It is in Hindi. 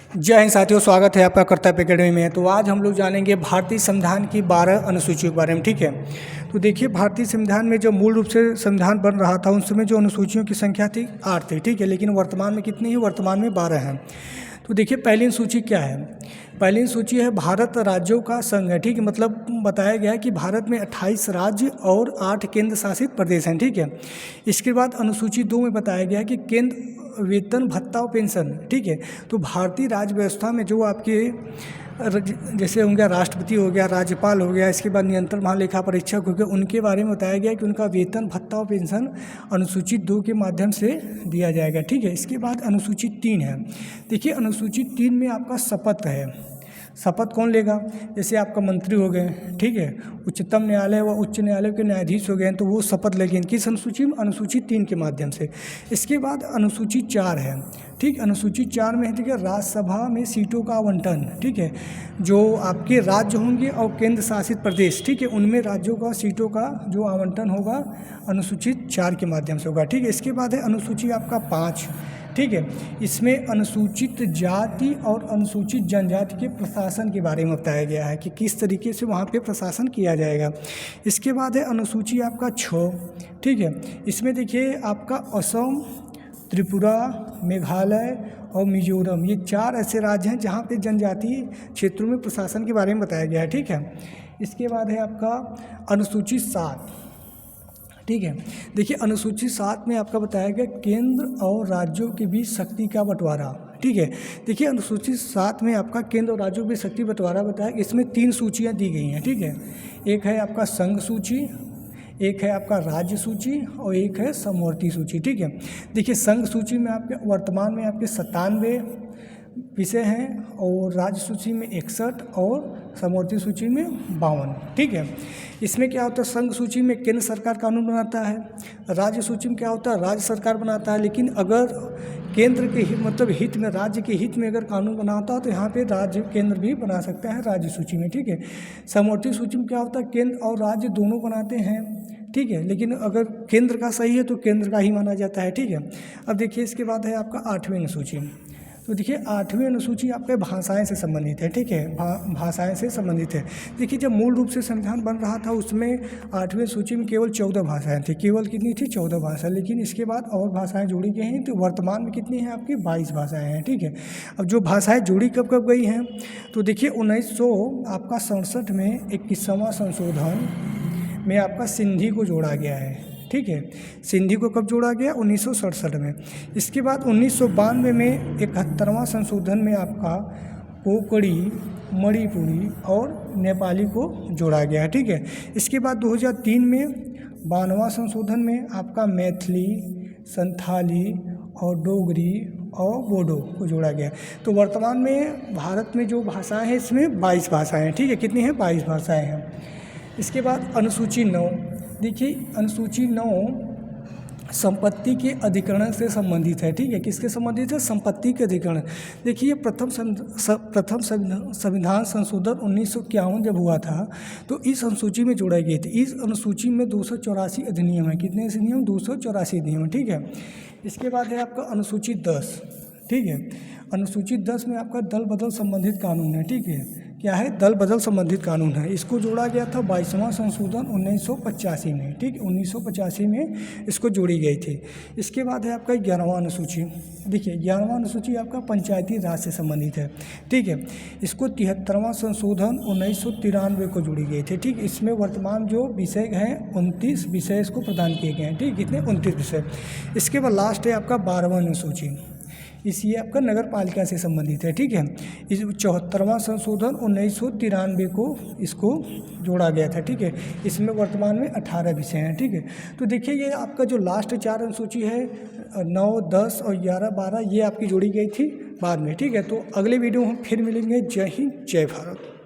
जय हिंद साथियों, स्वागत है आपका कर्तव्य एकेडमी में। तो आज हम लोग जानेंगे भारतीय संविधान की 12 अनुसूचियों के बारे में। ठीक है, तो देखिए भारतीय संविधान में जो मूल रूप से संविधान बन रहा था उस समय जो अनुसूचियों की संख्या थी 8 थी। ठीक है, लेकिन वर्तमान में कितनी है? वर्तमान में 12 हैं। तो देखिए पहली अनुसूची क्या है? पहली अनुसूची है भारत राज्यों का संघ है। ठीक है, मतलब बताया गया है कि भारत में 28 राज्य और 8 केंद्र शासित प्रदेश हैं। ठीक है, इसके बाद अनुसूची 2 में बताया गया है कि केंद्र वेतन भत्ता और पेंशन। ठीक है, तो भारतीय राज्य व्यवस्था में जो आपके जैसे हो गया राष्ट्रपति हो गया, राज्यपाल हो गया, इसके बाद नियंत्रण महालेखा परीक्षक हो गया, उनके बारे में बताया गया कि उनका वेतन भत्ता और पेंशन अनुसूचित 2 के माध्यम से दिया जाएगा। ठीक है, इसके बाद अनुसूचित 3 है। देखिए अनुसूचित 3 में आपका शपथ है। शपथ कौन लेगा? जैसे आपका मंत्री हो गए, ठीक है, उच्चतम न्यायालय व उच्च न्यायालय के न्यायाधीश हो गए, तो वो शपथ लेंगे किस अनुसूची में? अनुसूचित 3 के माध्यम से। इसके बाद अनुसूचित 4 है। ठीक, अनुसूचित 4 में है ठीक है राज्यसभा में सीटों का आवंटन। ठीक है, जो आपके राज्य होंगे और केंद्र शासित प्रदेश, ठीक है, उनमें राज्यों का सीटों का जो आवंटन होगा अनुसूचित 4 के माध्यम से होगा। ठीक है, इसके बाद है अनुसूची आपका 5। ठीक है, इसमें अनुसूचित जाति और अनुसूचित जनजाति के प्रशासन के बारे में बताया गया है कि किस तरीके से वहाँ पे प्रशासन किया जाएगा। इसके बाद है अनुसूची आपका 6। ठीक है, इसमें देखिए आपका असम, त्रिपुरा, मेघालय और मिजोरम, ये 4 ऐसे राज्य हैं जहाँ पे जनजातीय क्षेत्रों में प्रशासन के बारे में बताया गया है। ठीक है, इसके बाद है आपका अनुसूचित 7। ठीक है, देखिए अनुसूचित 7 में आपका बताया गया केंद्र और राज्यों के बीच शक्ति का बंटवारा। ठीक है, देखिए अनुसूचित 7 में आपका केंद्र और राज्यों के बीच शक्ति बंटवारा बताया। इसमें 3 सूचियाँ दी गई हैं। ठीक है, एक है आपका संघ सूची, एक है आपका राज्य सूची और एक है समवर्ती सूची। ठीक है, देखिए संघ सूची में आपके वर्तमान में आपके 97 विषय हैं और राज्य सूची में 61 और समवर्ती सूची में 52। ठीक है, इसमें क्या होता है? संघ सूची में केंद्र सरकार कानून बनाता है, राज्य सूची में क्या होता है? राज्य सरकार बनाता है। लेकिन अगर केंद्र के मतलब हित में, राज्य के हित में अगर कानून बनाता है तो यहाँ पे राज्य केंद्र भी बना सकता है राज्य सूची में। ठीक है, समवर्ती सूची में क्या होता है? केंद्र और राज्य दोनों बनाते हैं। ठीक है, लेकिन अगर केंद्र का सही है तो केंद्र का ही माना जाता है। ठीक है, अब देखिए इसके बाद है आपका 8वीं अनुसूची। तो देखिए 8वीं अनुसूची आपके भाषाएं से संबंधित है। ठीक है, भाषाएं से संबंधित है। देखिए जब मूल रूप से संविधान बन रहा था उसमें 8वीं सूची में केवल 14 भाषाएं थी। केवल कितनी थी? 14 भाषा। लेकिन इसके बाद और भाषाएं जोड़ी गई हैं, तो वर्तमान में कितनी हैं आपकी? 22 भाषाएं हैं। ठीक है, अब जो भाषाएं जोड़ी कब कब गई हैं? तो देखिए 1967 में 21वां संशोधन में आपका सिंधी को जोड़ा गया है। ठीक है, सिंधी को कब जोड़ा गया? 1967 में। इसके बाद 1992 में 71वां संशोधन में आपका कोंकणी, मणिपुरी और नेपाली को जोड़ा गया है। ठीक है, इसके बाद 2003 में 92वां संशोधन में आपका मैथिली, संथाली और डोगरी और बोडो को जोड़ा गया। तो वर्तमान में भारत में जो भाषाएं हैं इसमें 22 भाषाएं हैं। ठीक है, कितनी हैं? 22 भाषाएं हैं। इसके बाद अनुसूची 9। देखिए अनुसूची 9 संपत्ति के अधिग्रहण से संबंधित है। ठीक है, किसके संबंधित है? संपत्ति के अधिग्रहण। देखिए प्रथम संविधान संशोधन 1951 जब हुआ था तो इस अनुसूची में जोड़ा गई थी। इस अनुसूची में 284 अधिनियम है। कितने अधिनियम? 284 अधिनियम। ठीक है, इसके बाद है आपका अनुसूचित 10। ठीक है, अनुसूचित 10 में आपका दल बदल संबंधित कानून है। ठीक है, क्या है? दल बदल संबंधित कानून है। इसको जोड़ा गया था 22वां संशोधन 1985 में। ठीक है, 1985 में इसको जोड़ी गई थी। इसके बाद है आपका 11वां अनुसूची। देखिए 11वां अनुसूची आपका पंचायती राज से संबंधित है। ठीक है, इसको 73वां संशोधन 1993 को जोड़ी गई थी। ठीक, इसमें वर्तमान जो विषय हैं 29 विषय इसको प्रदान किए गए हैं। ठीक, कितने? 29 विषय। इसके बाद लास्ट है आपका 12वां अनुसूची। ये आपका नगर पालिका से संबंधित है। ठीक है, इस 74वां संशोधन 1993 को इसको जोड़ा गया था। ठीक है, इसमें वर्तमान में 18 विषय हैं। ठीक है, तो देखिए ये आपका जो लास्ट 4 अनुसूची है 9, 10 और 11, 12 ये आपकी जोड़ी गई थी बाद में। ठीक है, तो अगले वीडियो हम फिर मिलेंगे। जय हिंद, जय भारत।